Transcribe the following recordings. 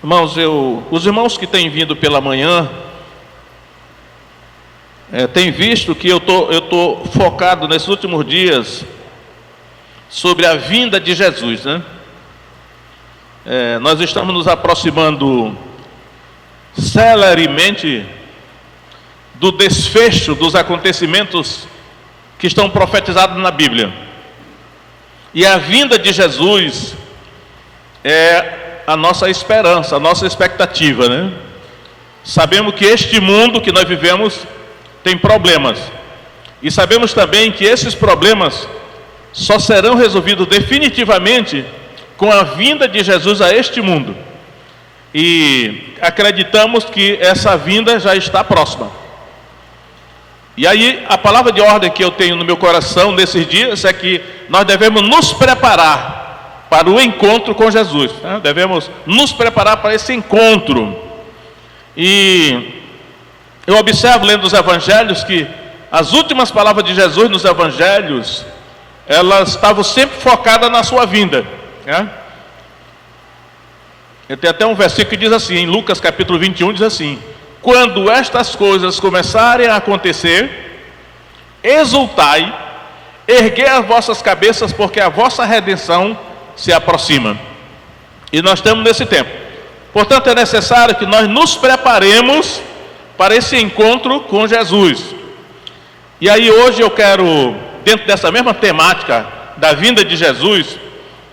Irmãos, os irmãos que têm vindo pela manhã têm visto que eu tô focado nesses últimos dias sobre a vinda de Jesus, né? Nós estamos nos aproximando celeremente do desfecho dos acontecimentos que estão profetizados na Bíblia. E a vinda de Jesus é a nossa esperança, a nossa expectativa, né? Sabemos que este mundo que nós vivemos tem problemas. E sabemos também que esses problemas só serão resolvidos definitivamente com a vinda de Jesus a este mundo. E acreditamos que essa vinda já está próxima. E aí a palavra de ordem que eu tenho no meu coração nesses dias é que nós devemos nos preparar para o encontro com Jesus, né? Devemos nos preparar para esse encontro. E eu observo lendo os evangelhos que as últimas palavras de Jesus nos evangelhos, elas estavam sempre focadas na sua vinda, né? Tem até um versículo que diz assim, em Lucas capítulo 21, diz assim: quando estas coisas começarem a acontecer, exultai, erguei as vossas cabeças, porque a vossa redenção se aproxima. E nós estamos nesse tempo. Portanto, é necessário que nós nos preparemos para esse encontro com Jesus. E aí hoje eu quero, dentro dessa mesma temática da vinda de Jesus,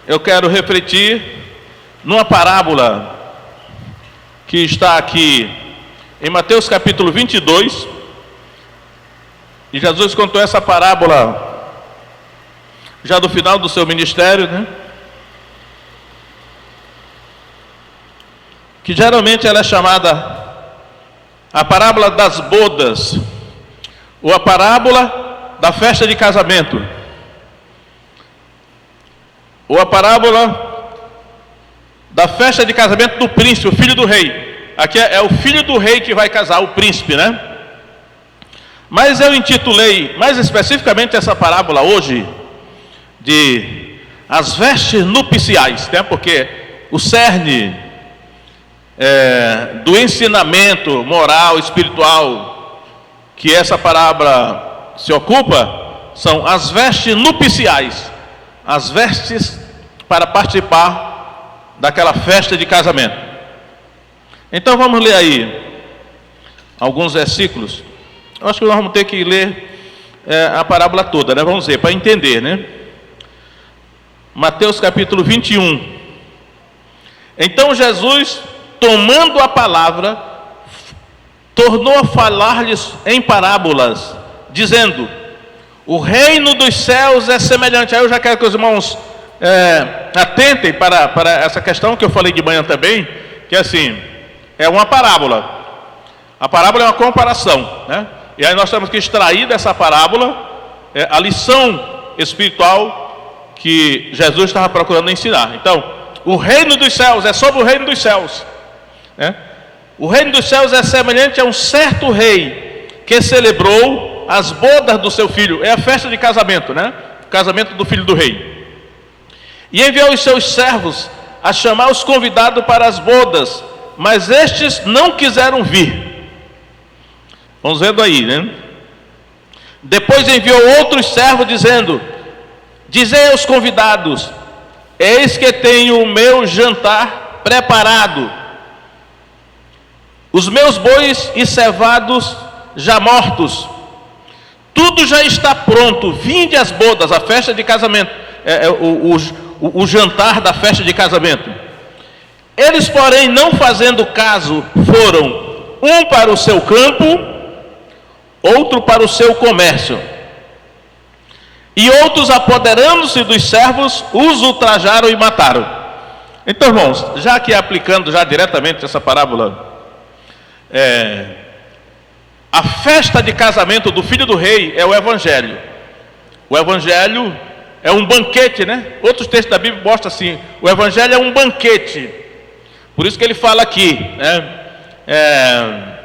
eu quero refletir numa parábola que está aqui em Mateus capítulo 22. E Jesus contou essa parábola já do final do seu ministério, né? Que geralmente ela é chamada a parábola das bodas, ou a parábola da festa de casamento, ou a parábola da festa de casamento do príncipe, o filho do rei. Aqui é o filho do rei que vai casar, o príncipe, né? Mas eu intitulei mais especificamente essa parábola hoje de as vestes nupciais, né? Porque o cerne do ensinamento moral, espiritual que essa parábola se ocupa são as vestes nupciais, as vestes para participar daquela festa de casamento. Então vamos ler aí alguns versículos. Eu acho que nós vamos ter que ler a parábola toda, né? Vamos ver, para entender, né? Mateus capítulo 21. Então Jesus, tomando a palavra, tornou a falar-lhes em parábolas, dizendo: o reino dos céus é semelhante. Aí eu já quero que os irmãos atentem para essa questão que eu falei de manhã também, que assim, é uma parábola. A parábola é uma comparação, né? E aí nós temos que extrair dessa parábola a lição espiritual que Jesus estava procurando ensinar. Então, o reino dos céus é sobre o reino dos céus, né? O reino dos céus é semelhante a um certo rei que celebrou as bodas do seu filho. É a festa de casamento, né? O casamento do filho do rei. E enviou os seus servos a chamar os convidados para as bodas, mas estes não quiseram vir. Vamos vendo aí, né? Depois enviou outros servos dizendo: dizei aos convidados: eis que tenho o meu jantar preparado, os meus bois e cevados já mortos, tudo já está pronto, vinde às bodas, a festa de casamento, o jantar da festa de casamento. Eles, porém, não fazendo caso, foram um para o seu campo, outro para o seu comércio. E outros, apoderando-se dos servos, os ultrajaram e mataram. Então, irmãos, já que aplicando já diretamente essa parábola, a festa de casamento do filho do rei é o evangelho. O evangelho é um banquete, né? Outros textos da Bíblia mostram assim: o evangelho é um banquete. Por isso que ele fala aqui, né?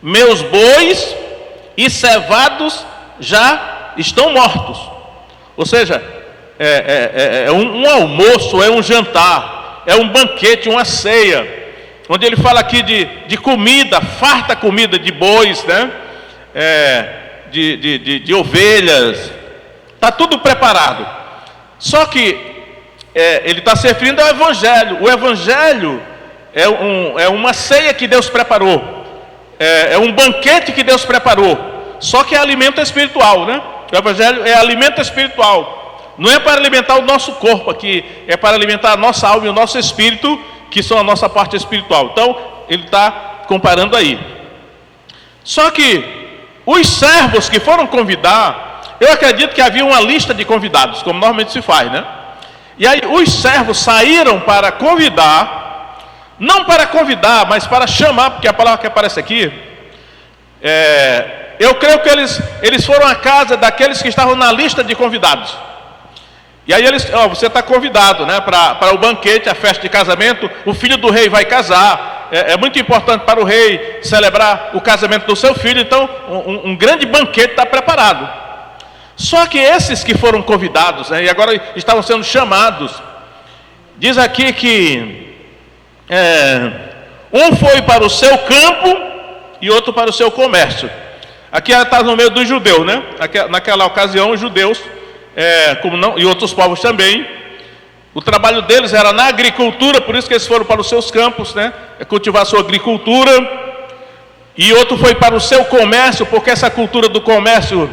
Meus bois e cevados já estão mortos. Ou seja, um almoço, é um jantar, é um banquete, uma ceia, onde ele fala aqui de comida, farta comida de bois, né? De ovelhas, está tudo preparado. Só que ele está se referindo ao Evangelho. O Evangelho é uma ceia que Deus preparou, é um banquete que Deus preparou, só que é alimento espiritual, né? O Evangelho é alimento espiritual. Não é para alimentar o nosso corpo aqui, é para alimentar a nossa alma e o nosso espírito, que são a nossa parte espiritual. Então, ele está comparando aí. Só que os servos que foram convidar, eu acredito que havia uma lista de convidados, como normalmente se faz, né? E aí os servos saíram para convidar, não para convidar, mas para chamar, porque a palavra que aparece aqui, eu creio que eles foram à casa daqueles que estavam na lista de convidados. E aí você está convidado, né, para o banquete, a festa de casamento. O filho do rei vai casar. É muito importante para o rei celebrar o casamento do seu filho. Então um grande banquete está preparado. Só que esses que foram convidados, né, e agora estavam sendo chamados, diz aqui que um foi para o seu campo e outro para o seu comércio. Aqui está no meio dos judeus, né? Naquela ocasião os judeus, como não, e outros povos também, o trabalho deles era na agricultura, por isso que eles foram para os seus campos, né? Cultivar a sua agricultura. E outro foi para o seu comércio, porque essa cultura do comércio,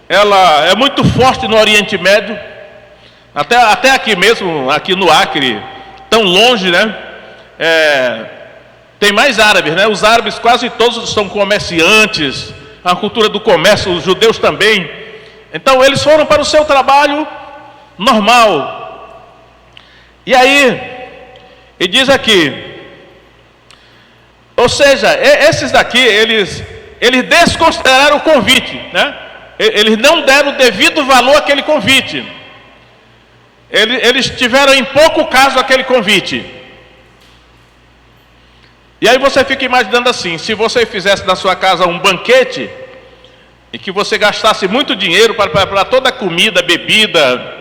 ela é muito forte no Oriente Médio, até aqui mesmo, aqui no Acre, tão longe, né? Tem mais árabes, né? Os árabes quase todos são comerciantes, a cultura do comércio, os judeus também. Então eles foram para o seu trabalho normal. E aí, ele diz aqui, ou seja, esses daqui, eles desconsideraram o convite, né? Eles não deram o devido valor àquele convite. Eles tiveram em pouco caso aquele convite. E aí você fica imaginando assim, se você fizesse na sua casa um banquete, e que você gastasse muito dinheiro para toda a comida, bebida,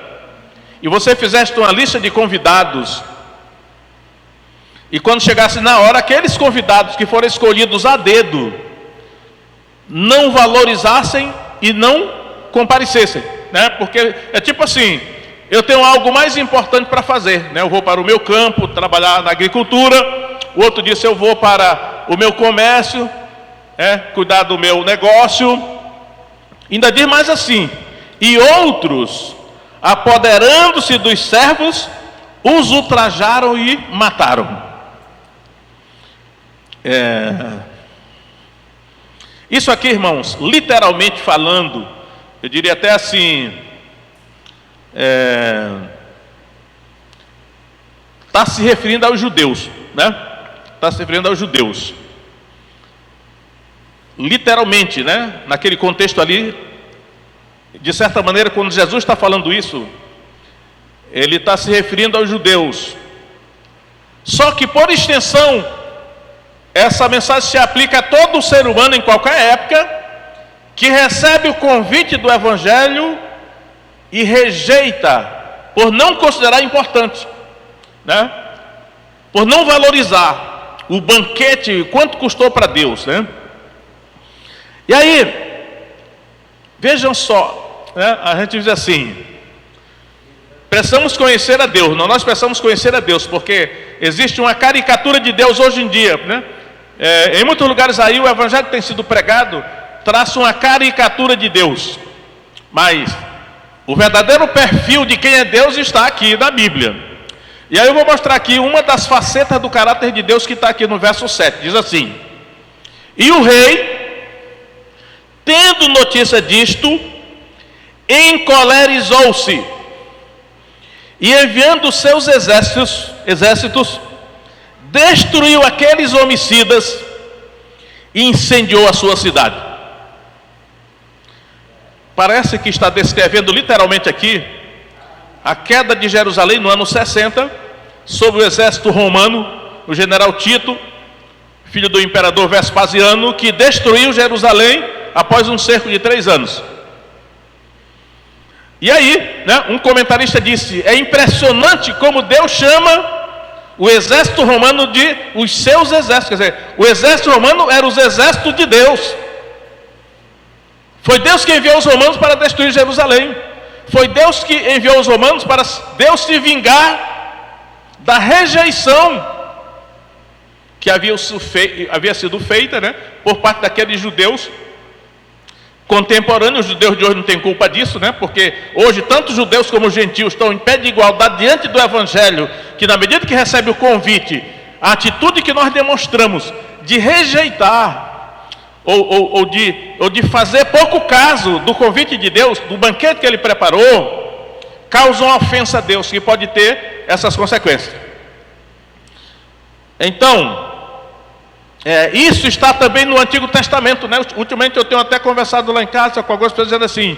e você fizesse uma lista de convidados, e quando chegasse na hora, aqueles convidados que foram escolhidos a dedo, não valorizassem e não comparecessem, né? Porque é tipo assim, eu tenho algo mais importante para fazer, né? Eu vou para o meu campo, trabalhar na agricultura, o outro disse eu vou para o meu comércio, cuidar do meu negócio. Ainda diz mais assim, e outros, apoderando-se dos servos, os ultrajaram e mataram. Isso aqui, irmãos, literalmente falando, eu diria até assim, está se referindo aos judeus, né? Está se referindo aos judeus. Literalmente, né? Naquele contexto ali, de certa maneira, quando Jesus está falando isso, ele está se referindo aos judeus. Só que, por extensão, essa mensagem se aplica a todo ser humano em qualquer época que recebe o convite do Evangelho e rejeita por não considerar importante, né? Por não valorizar o banquete, quanto custou para Deus, né? E aí, vejam só, né? A gente diz assim, precisamos conhecer a Deus. Nós precisamos conhecer a Deus, porque existe uma caricatura de Deus hoje em dia, né? Em muitos lugares aí o Evangelho que tem sido pregado traça uma caricatura de Deus, mas o verdadeiro perfil de quem é Deus está aqui na Bíblia. E aí eu vou mostrar aqui uma das facetas do caráter de Deus que está aqui no verso 7, diz assim: e o rei, tendo notícia disto, encolerizou-se e enviando seus exércitos, destruiu aqueles homicidas e incendiou a sua cidade. Parece que está descrevendo literalmente aqui a queda de Jerusalém no ano 60, sob o exército romano, o general Tito, filho do imperador Vespasiano, que destruiu Jerusalém após um cerco de 3 anos. E aí, né, um comentarista disse: é impressionante como Deus chama o exército romano de os seus exércitos. Quer dizer, o exército romano era os exércitos de Deus. Foi Deus que enviou os romanos para destruir Jerusalém. Foi Deus que enviou os romanos para Deus se vingar da rejeição que havia sido feita, né, por parte daqueles judeus contemporâneos. Os judeus de hoje não têm culpa disso, né, porque hoje tanto judeus como gentios estão em pé de igualdade diante do Evangelho, que na medida que recebe o convite, a atitude que nós demonstramos de rejeitar ou de fazer pouco caso do convite de Deus, do banquete que Ele preparou, causa uma ofensa a Deus, que pode ter essas consequências. Então, isso está também no Antigo Testamento, né? Ultimamente eu tenho até conversado lá em casa com algumas pessoas dizendo assim: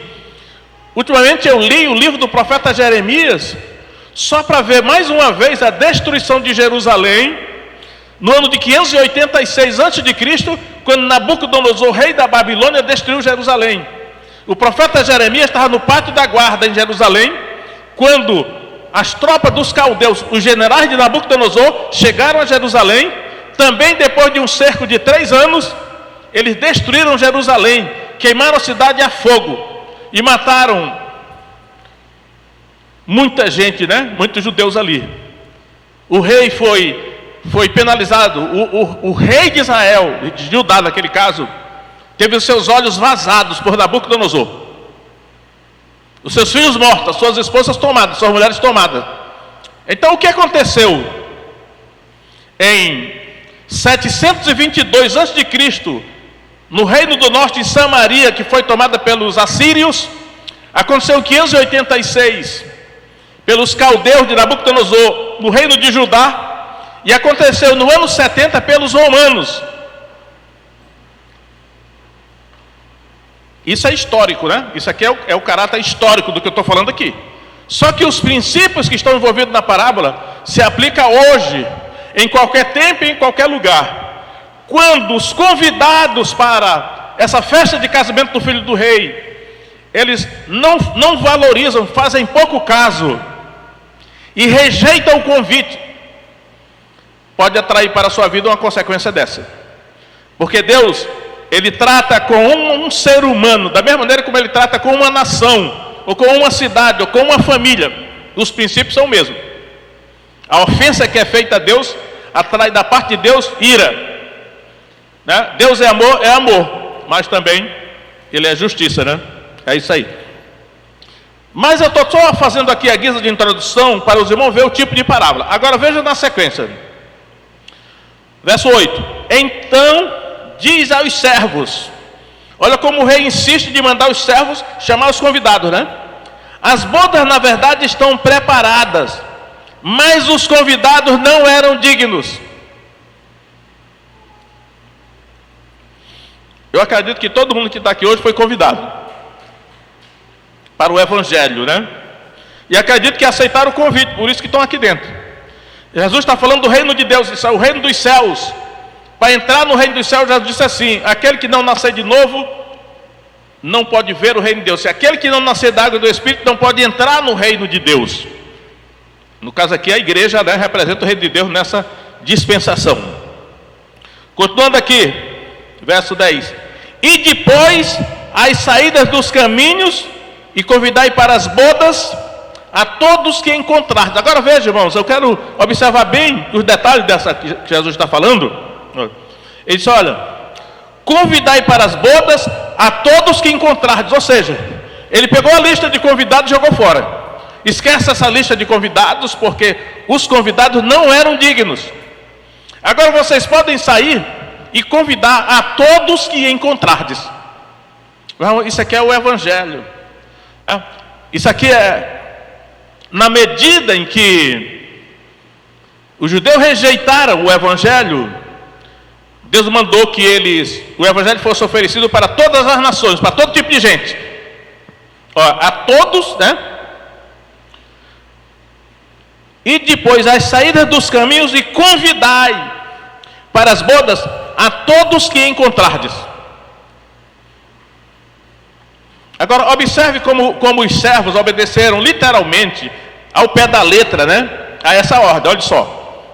ultimamente eu li o livro do profeta Jeremias só para ver mais uma vez a destruição de Jerusalém no ano de 586 a.C., quando Nabucodonosor, rei da Babilônia, destruiu Jerusalém. O profeta Jeremias estava no pátio da guarda em Jerusalém, quando as tropas dos caldeus, os generais de Nabucodonosor, chegaram a Jerusalém. Também depois de um cerco de 3 anos, eles destruíram Jerusalém, queimaram a cidade a fogo e mataram muita gente, né? Muitos judeus ali. O rei foi penalizado. O rei de Israel, de Judá naquele caso, teve os seus olhos vazados por Nabucodonosor, os seus filhos mortos, as suas esposas tomadas, suas mulheres tomadas. Então o que aconteceu? Em 722 a.C., no reino do norte, em Samaria, que foi tomada pelos assírios, aconteceu em 586 pelos caldeus de Nabucodonosor, no reino de Judá, e aconteceu no ano 70 pelos romanos. Isso é histórico, né? Isso aqui é o caráter histórico do que eu estou falando aqui. Só que os princípios que estão envolvidos na parábola se aplicam hoje, em qualquer tempo e em qualquer lugar. Quando os convidados para essa festa de casamento do filho do rei, eles não valorizam, fazem pouco caso e rejeitam o convite, pode atrair para a sua vida uma consequência dessa. Porque Deus, Ele trata com um ser humano da mesma maneira como Ele trata com uma nação, ou com uma cidade, ou com uma família. Os princípios são o mesmo. A ofensa que é feita a Deus atrai da parte de Deus ira, né? Deus é amor, mas também Ele é justiça, né? É isso aí. Mas eu estou só fazendo aqui a guisa de introdução para os irmãos ver o tipo de parábola. Agora veja na sequência. Verso 8: então diz aos servos. Olha como o rei insiste de mandar os servos chamar os convidados, né? As bodas na verdade estão preparadas, mas os convidados não eram dignos. Eu acredito que todo mundo que está aqui hoje foi convidado para o Evangelho, né? E acredito que aceitaram o convite, por isso que estão aqui dentro. Jesus está falando do reino de Deus, isso é o reino dos céus. Para entrar no reino dos céus, Jesus disse assim: aquele que não nascer de novo não pode ver o reino de Deus. Se aquele que não nascer da água e do Espírito não pode entrar no reino de Deus. No caso aqui, a igreja, né, representa o reino de Deus nessa dispensação. Continuando aqui, verso 10: e depois as saídas dos caminhos, e convidai para as bodas a todos que encontrardes. Agora veja, irmãos, eu quero observar bem os detalhes dessa que Jesus está falando. Ele diz: olha, convidai para as bodas a todos que encontrardes. Ou seja, ele pegou a lista de convidados e jogou fora. Esquece essa lista de convidados, porque os convidados não eram dignos. Agora vocês podem sair e convidar a todos que encontrardes. Isso aqui é o Evangelho. Isso aqui é, na medida em que os judeus rejeitaram o Evangelho, Deus mandou que o Evangelho fosse oferecido para todas as nações, para todo tipo de gente. A todos, né? E depois as saídas dos caminhos, e convidai para as bodas a todos que encontrardes. Agora, observe como os servos obedeceram literalmente ao pé da letra, né? A essa ordem, olha só.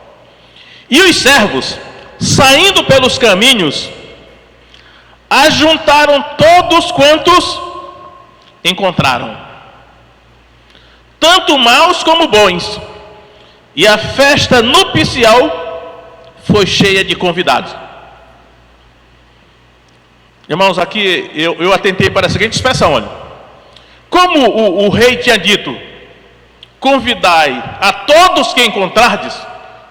E os servos, saindo pelos caminhos, ajuntaram todos quantos encontraram, tanto maus como bons, e a festa nupcial foi cheia de convidados. Irmãos, aqui eu atentei para a seguinte expressão, olha. Como o rei tinha dito, convidai a todos que encontrardes,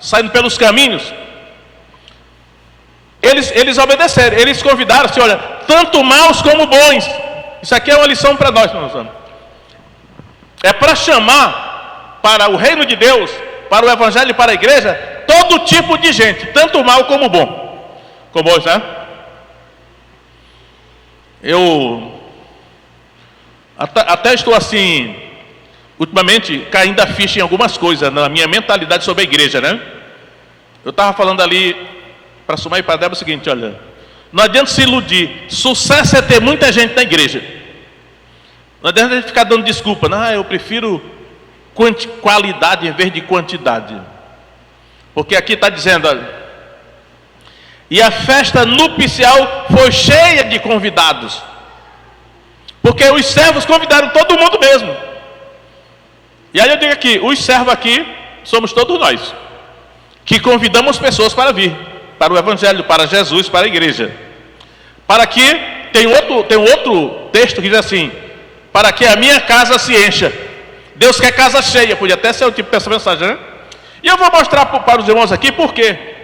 saindo pelos caminhos, eles obedeceram, eles convidaram-se, olha, tanto maus como bons. Isso aqui é uma lição para nós, irmãos. É para chamar para o reino de Deus, para o evangelho e para a igreja, todo tipo de gente, tanto mal como bom. Como hoje, né? Eu até estou assim, ultimamente, caindo a ficha em algumas coisas, na minha mentalidade sobre a igreja, né? Eu estava falando ali, para somar e para Débora, o seguinte, olha, não adianta se iludir, sucesso é ter muita gente na igreja. Não adianta a gente ficar dando desculpa, não, eu prefiro qualidade em vez de quantidade. Porque aqui está dizendo, olha, e a festa nupcial foi cheia de convidados. Porque os servos convidaram todo mundo mesmo. E aí eu digo aqui, os servos aqui somos todos nós, que convidamos pessoas para vir, para o evangelho, para Jesus, para a igreja. Para que, tem outro texto que diz assim, para que a minha casa se encha. Deus quer casa cheia, podia até ser o tipo dessa mensagem, né? E eu vou mostrar para os irmãos aqui por quê.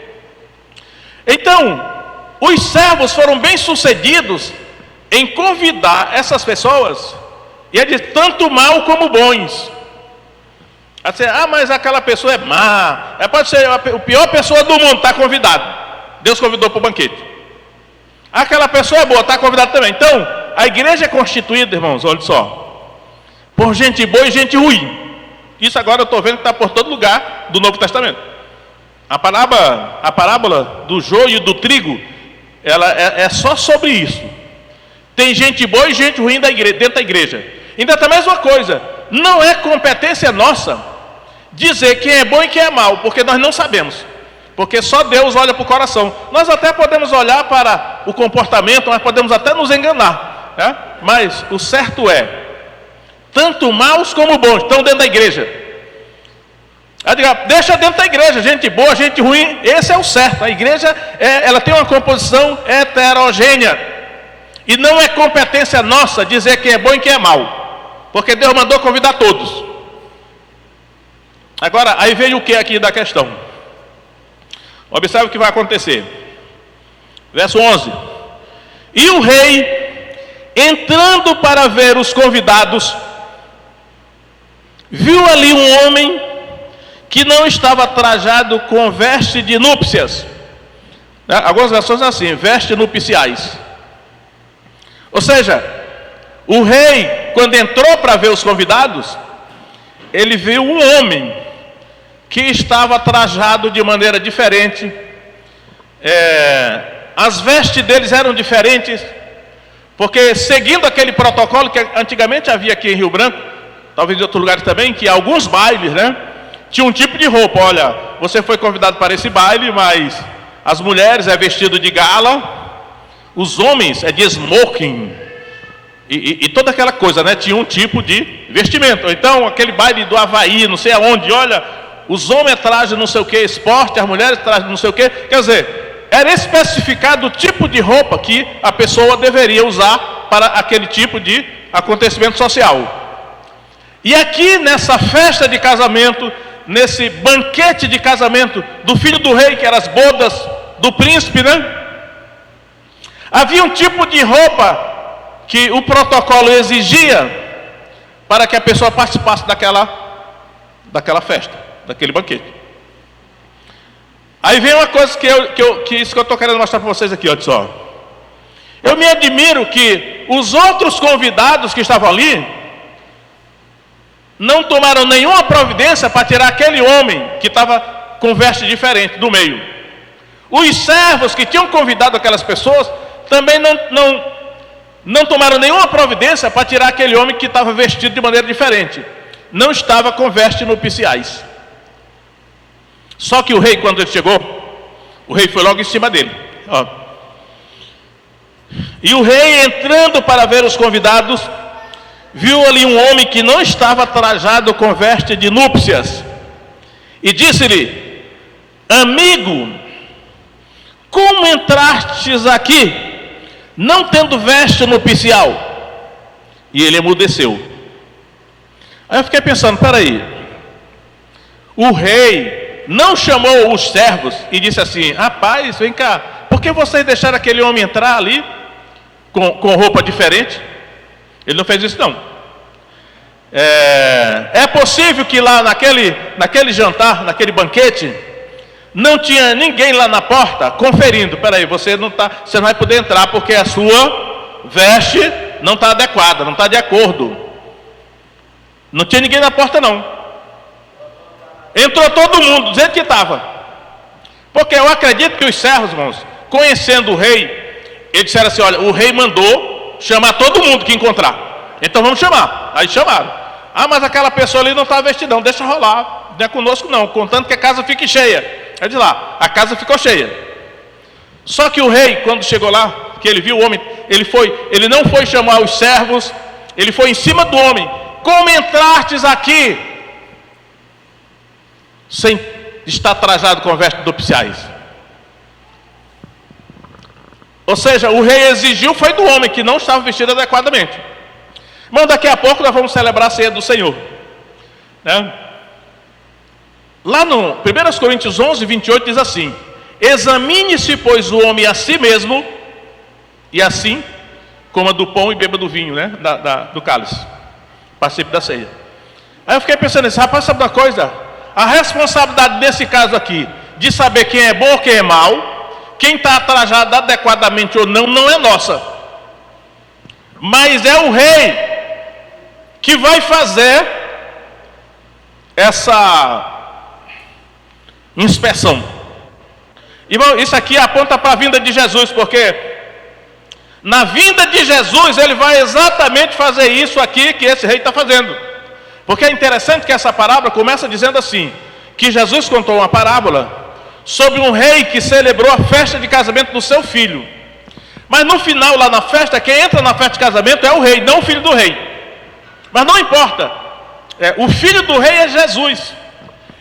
Então, os servos foram bem sucedidos em convidar essas pessoas, e é de tanto mal como bons. Assim, mas aquela pessoa é má, pode ser a pior pessoa do mundo, está convidado. Deus convidou para o banquete. Aquela pessoa é boa, está convidado também. Então, a igreja é constituída, irmãos, olha só, por gente boa e gente ruim. Isso agora eu estou vendo que está por todo lugar do Novo Testamento. A parábola do joio e do trigo, ela é só sobre isso. Tem gente boa e gente ruim dentro da igreja. Ainda tem mais uma coisa, não é competência nossa dizer quem é bom e quem é mau, porque nós não sabemos. Porque só Deus olha para o coração. Nós até podemos olhar para o comportamento, nós podemos até nos enganar, né? Mas o certo é, tanto maus como bons estão dentro da igreja. Deixa dentro da igreja, gente boa, gente ruim, esse é o certo. A igreja, ela tem uma composição heterogênea, e não é competência nossa dizer quem é bom e quem é mau, porque Deus mandou convidar todos. Agora, aí veio o que aqui da questão? Observe o que vai acontecer. Verso 11. E o rei, entrando para ver os convidados, viu ali um homem que não estava trajado com veste de núpcias. Algumas versões assim, veste nupciais. Ou seja, o rei, quando entrou para ver os convidados, ele viu um homem que estava trajado de maneira diferente. As vestes deles eram diferentes, porque seguindo aquele protocolo que antigamente havia aqui em Rio Branco, talvez em outros lugares também, que alguns bailes, né, tinha um tipo de roupa. Olha, você foi convidado para esse baile, mas as mulheres é vestido de gala, os homens é de smoking, e toda aquela coisa, né? Tinha um tipo de vestimento. Então, aquele baile do Havaí, não sei aonde, olha, os homens trazem não sei o que, esporte, as mulheres trazem não sei o que. Quer dizer, era especificado o tipo de roupa que a pessoa deveria usar para aquele tipo de acontecimento social. E aqui nessa festa de casamento, nesse banquete de casamento do filho do rei, que eram as bodas do príncipe, né? Havia um tipo de roupa que o protocolo exigia para que a pessoa participasse daquela festa, daquele banquete. Aí vem uma coisa que isso que eu estou querendo mostrar para vocês aqui, olha só. Eu me admiro que os outros convidados que estavam ali não tomaram nenhuma providência para tirar aquele homem que estava com veste diferente do meio. Os servos que tinham convidado aquelas pessoas também não tomaram nenhuma providência para tirar aquele homem que estava vestido de maneira diferente. Não estava com vestes nupciais. Só que o rei, quando ele chegou, o rei foi logo em cima dele. Ó. E o rei, entrando para ver os convidados, viu ali um homem que não estava trajado com veste de núpcias. E disse-lhe: amigo, como entrastes aqui, não tendo veste nupcial? E ele emudeceu. Aí eu fiquei pensando, peraí, o rei não chamou os servos e disse assim: rapaz, vem cá, por que vocês deixaram aquele homem entrar ali com roupa diferente? Ele não fez isso não. É possível que lá naquele jantar, naquele banquete, não tinha ninguém lá na porta conferindo: peraí, você não vai poder entrar porque a sua veste não está adequada, não está de acordo. Não tinha ninguém na porta não. Entrou todo mundo, do jeito que estava. Porque eu acredito que os servos, irmãos, conhecendo o rei, eles disseram assim: olha, o rei mandou chamar todo mundo que encontrar, então vamos chamar. Aí chamaram. Ah, mas aquela pessoa ali não está vestida, não, deixa rolar, não é conosco não, contanto que a casa fique cheia. É de lá, a casa ficou cheia. Só que o rei, quando chegou lá, que ele viu o homem, ele não foi chamar os servos, ele foi em cima do homem: como entrastes aqui sem estar trajado com vestes nupciais? Ou seja, o rei exigiu foi do homem que não estava vestido adequadamente. Mas daqui a pouco nós vamos celebrar a ceia do Senhor, né? Lá no 1 Coríntios 11, 28 diz assim: examine-se, pois, o homem a si mesmo, e assim coma do pão e beba do vinho, né? Do cálice, participe da ceia. Aí eu fiquei pensando assim: rapaz, sabe uma coisa? A responsabilidade desse caso aqui, de saber quem é bom ou quem é mau, quem está trajado adequadamente ou não, não é nossa. Mas é o rei que vai fazer essa inspeção. Irmão, isso aqui aponta para a vinda de Jesus, porque na vinda de Jesus ele vai exatamente fazer isso aqui que esse rei está fazendo. Porque é interessante que essa parábola começa dizendo assim, que Jesus contou uma parábola sobre um rei que celebrou a festa de casamento do seu filho. Mas no final, lá na festa, quem entra na festa de casamento é o rei, não o filho do rei. Mas não importa, o filho do rei é Jesus.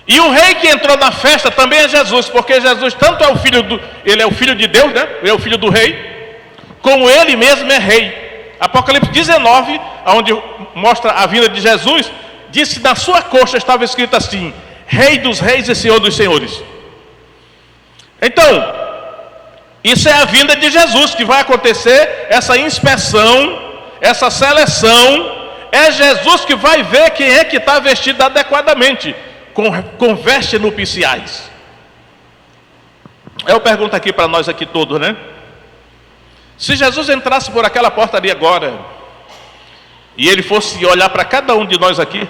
E o rei que entrou na festa também é Jesus, porque Jesus tanto é o filho ele é o filho de Deus, né? Ele é o filho do rei, como ele mesmo é rei. Apocalipse 19, onde mostra a vinda de Jesus, diz que na sua coxa estava escrito assim: Rei dos reis e Senhor dos senhores. Então, isso é a vinda de Jesus, que vai acontecer essa inspeção, essa seleção. É Jesus que vai ver quem é que está vestido adequadamente, com vestes nupciais. Eu pergunto aqui para nós aqui todos, né? Se Jesus entrasse por aquela porta ali agora, e ele fosse olhar para cada um de nós aqui,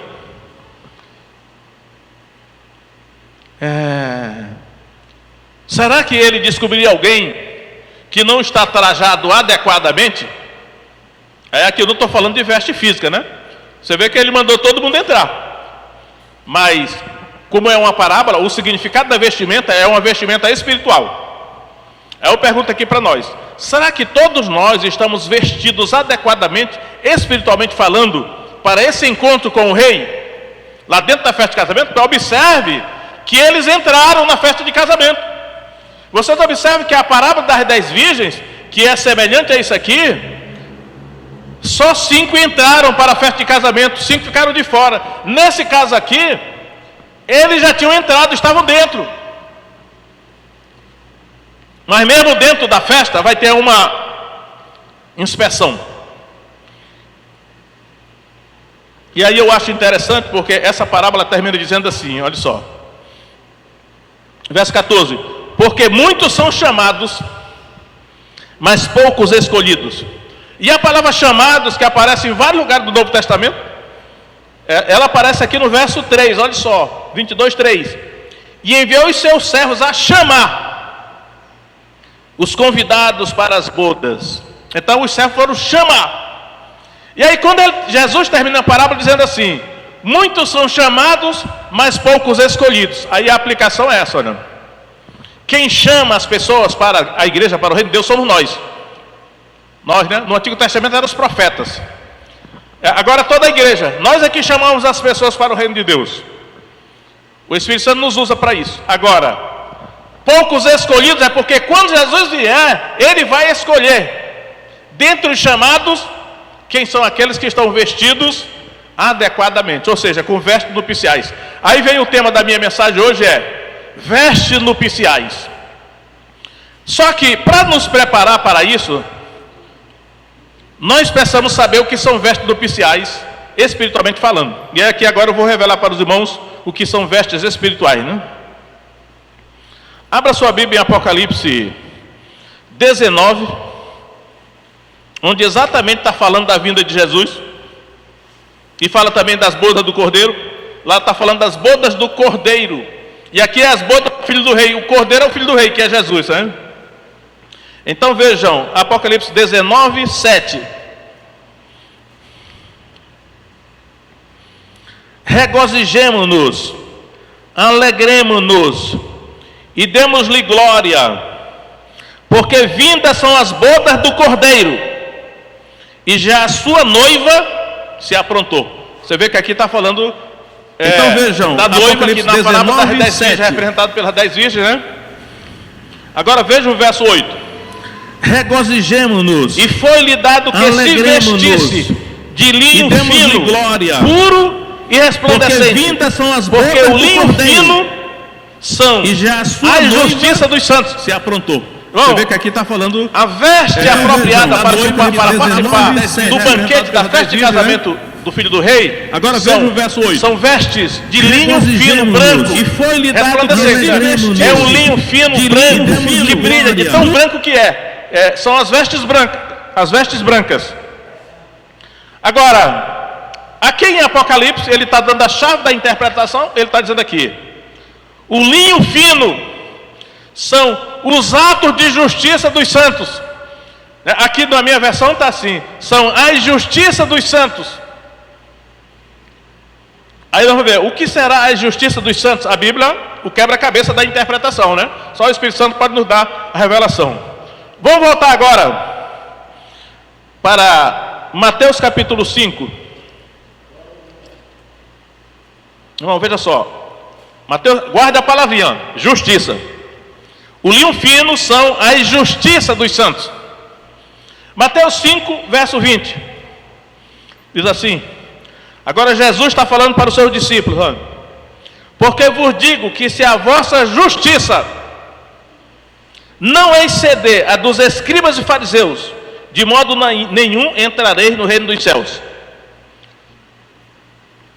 será que ele descobriria alguém que não está trajado adequadamente? Aqui eu não estou falando de veste física, né? Você vê que ele mandou todo mundo entrar. Mas, como é uma parábola, o significado da vestimenta é uma vestimenta espiritual. Aí eu pergunto aqui para nós: será que todos nós estamos vestidos adequadamente, espiritualmente falando, para esse encontro com o rei, lá dentro da festa de casamento? Observe que eles entraram na festa de casamento. Vocês observam que a parábola das 10 virgens, que é semelhante a isso aqui, só 5 entraram para a festa de casamento, 5 ficaram de fora. Nesse caso aqui, eles já tinham entrado, estavam dentro. Mas mesmo dentro da festa vai ter uma inspeção. E aí eu acho interessante, porque essa parábola termina dizendo assim, olha só. Verso 14: porque muitos são chamados, mas poucos escolhidos. E a palavra chamados, que aparece em vários lugares do Novo Testamento, ela aparece aqui no verso 3, olha só, 22, 3. E enviou os seus servos a chamar os convidados para as bodas. Então os servos foram chamar. E aí quando Jesus termina a parábola dizendo assim: muitos são chamados, mas poucos escolhidos. Aí a aplicação é essa, olha. Quem chama as pessoas para a igreja, para o reino de Deus, somos nós. Nós, né? No Antigo Testamento eram os profetas. Agora toda a igreja, nós é que chamamos as pessoas para o reino de Deus. O Espírito Santo nos usa para isso. Agora, poucos escolhidos é porque quando Jesus vier, Ele vai escolher. Dentre os chamados, quem são aqueles que estão vestidos adequadamente, ou seja, com vestes nupciais. Aí vem o tema da minha mensagem hoje, vestes nupciais. Só que para nos preparar para isso, nós precisamos saber o que são vestes nupciais, espiritualmente falando. E aqui agora eu vou revelar para os irmãos o que são vestes espirituais, né? Abra sua Bíblia em Apocalipse 19, onde exatamente está falando da vinda de Jesus. E fala também das bodas do Cordeiro. Lá está falando das bodas do Cordeiro. E aqui é as bodas do Filho do Rei. O Cordeiro é o Filho do Rei, que é Jesus, né? Então vejam, Apocalipse 19, 7. Regozijemo-nos, alegremo-nos e demos-lhe glória, porque vindas são as bodas do Cordeiro, e já a sua noiva se aprontou. Você vê que aqui está falando então vejam, da noiva, que na parábola das 10 virgens, representado pelas 10 virgens, né? Agora vejam o verso 8. Regozijemo-nos, e foi-lhe dado que se vestisse de linho fino, glória, puro e resplandecente, porque vindas são as bodas porque o linho do fino são e já a sua justiça dos santos. Se aprontou. Bom, você vê que aqui está falando a veste apropriada para participar do banquete, da festa de casamento do Filho do Rei. Agora veja o verso 8. São vestes de linho fino, branco, e foi-lhe dado é um linho fino, branco, que brilha, de tão branco que são as vestes brancas. Agora, aqui em Apocalipse, ele está dando a chave da interpretação. Ele está dizendo aqui: o linho fino são os atos de justiça dos santos. Aqui na minha versão está assim: são as justiças dos santos. Aí vamos ver, o que será a justiça dos santos? A Bíblia, o quebra-cabeça da interpretação, né? Só o Espírito Santo pode nos dar a revelação. Vamos voltar agora para Mateus capítulo 5. Irmão, veja só. Mateus, guarda a palavrinha, justiça. O linho fino são as justiças dos santos. Mateus 5, verso 20. Diz assim: agora Jesus está falando para os seus discípulos: porque vos digo que se a vossa justiça não exceder a dos escribas e fariseus, de modo nenhum entrareis no reino dos céus.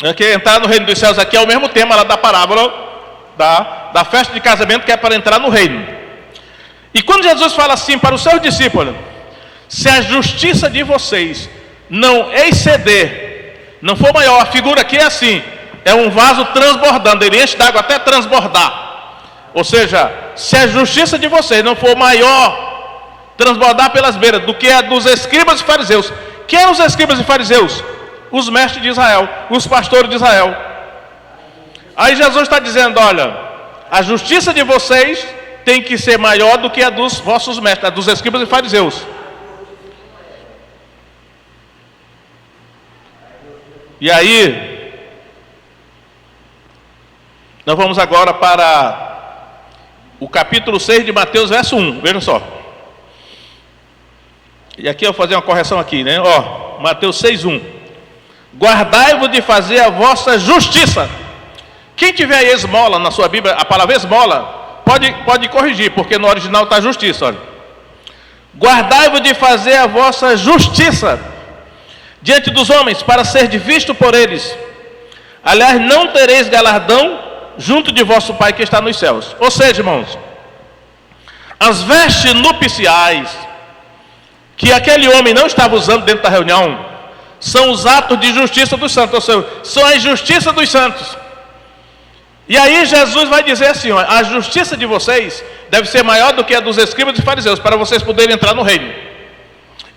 Aqui, entrar no reino dos céus aqui é o mesmo tema lá da parábola da festa de casamento, que é para entrar no reino. E quando Jesus fala assim para os seus discípulos: se a justiça de vocês não exceder, não for maior, a figura aqui é assim, é um vaso transbordando, ele enche d'água até transbordar. Ou seja, se a justiça de vocês não for maior, transbordar pelas beiras, do que a dos escribas e fariseus. Quem eram os escribas e fariseus? Os mestres de Israel, os pastores de Israel. Aí Jesus está dizendo: olha, a justiça de vocês tem que ser maior do que a dos vossos mestres, a dos escribas e fariseus. E aí, nós vamos agora para o capítulo 6 de Mateus, verso 1. Vejam só. E aqui eu vou fazer uma correção aqui, né? Mateus 6, 1. Guardai-vos de fazer a vossa justiça. Quem tiver aí esmola na sua Bíblia, a palavra esmola, pode corrigir, porque no original está justiça, olha. Guardai-vos de fazer a vossa justiça diante dos homens, para ser visto por eles. Aliás, não tereis galardão junto de vosso Pai que está nos céus. Ou seja, irmãos, as vestes nupciais que aquele homem não estava usando dentro da reunião são os atos de justiça dos santos, ou seja, são a justiça dos santos. E aí Jesus vai dizer assim: a justiça de vocês deve ser maior do que a dos escribas e fariseus, para vocês poderem entrar no reino.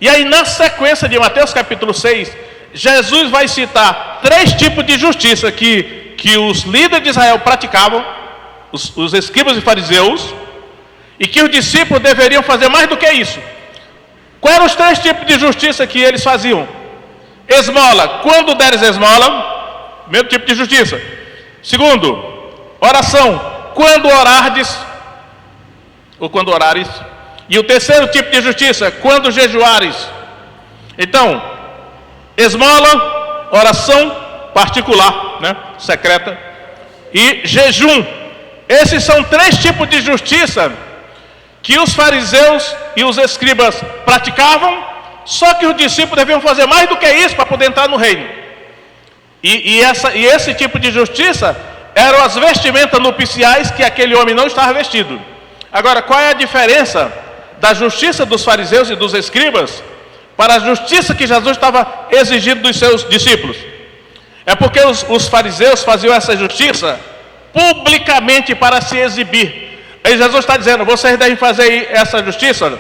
E aí, na sequência de Mateus capítulo 6, Jesus vai citar 3 tipos de justiça que os líderes de Israel praticavam, os escribas e fariseus, e que os discípulos deveriam fazer mais do que isso. Quais eram os 3 tipos de justiça que eles faziam? Esmola, quando deres esmola, primeiro tipo de justiça. Segundo, oração, quando orardes, ou quando orares. E o terceiro tipo de justiça, quando jejuares. Então, esmola, oração particular, né, secreta, e jejum. Esses são 3 tipos de justiça que os fariseus e os escribas praticavam, só que os discípulos deviam fazer mais do que isso para poder entrar no reino. E esse tipo de justiça eram as vestimentas nupciais que aquele homem não estava vestido. Agora, qual é a diferença da justiça dos fariseus e dos escribas para a justiça que Jesus estava exigindo dos seus discípulos? É porque os fariseus faziam essa justiça publicamente para se exibir. Aí Jesus está dizendo, vocês devem fazer essa justiça,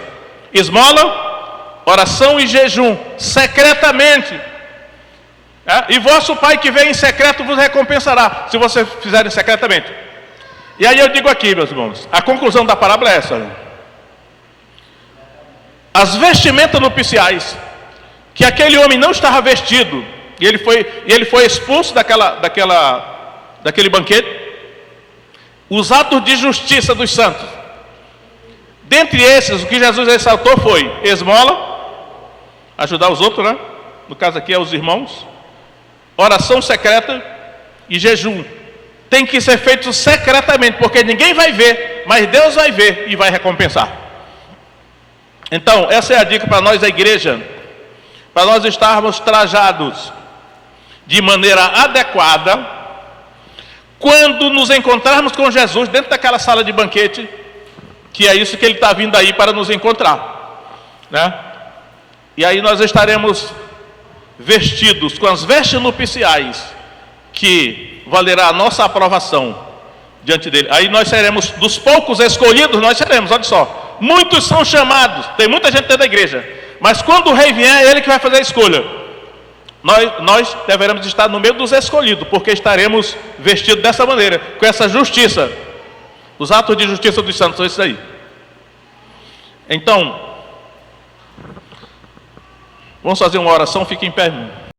esmola, oração e jejum, secretamente. E vosso Pai que vem em secreto vos recompensará, se vocês fizerem secretamente. E aí eu digo aqui, meus irmãos, a conclusão da parábola é essa. As vestimentas nupciais, que aquele homem não estava vestido, e ele foi expulso daquele banquete. Os atos de justiça dos santos, dentre esses, o que Jesus ressaltou foi esmola, ajudar os outros, né? No caso aqui é os irmãos, oração secreta e jejum. Tem que ser feito secretamente, porque ninguém vai ver, mas Deus vai ver e vai recompensar. Então, essa é a dica para nós, a igreja, para nós estarmos trajados de maneira adequada, quando nos encontrarmos com Jesus dentro daquela sala de banquete, que é isso que ele está vindo aí para nos encontrar, né? E aí nós estaremos vestidos com as vestes nupciais, que valerá a nossa aprovação diante dele. Aí nós seremos, dos poucos escolhidos, nós seremos, olha só, muitos são chamados, tem muita gente dentro da igreja, mas quando o rei vier, é ele que vai fazer a escolha. Nós deveremos estar no meio dos escolhidos, porque estaremos vestidos dessa maneira, com essa justiça. Os atos de justiça dos santos são esses aí. Então, vamos fazer uma oração, fique em pé.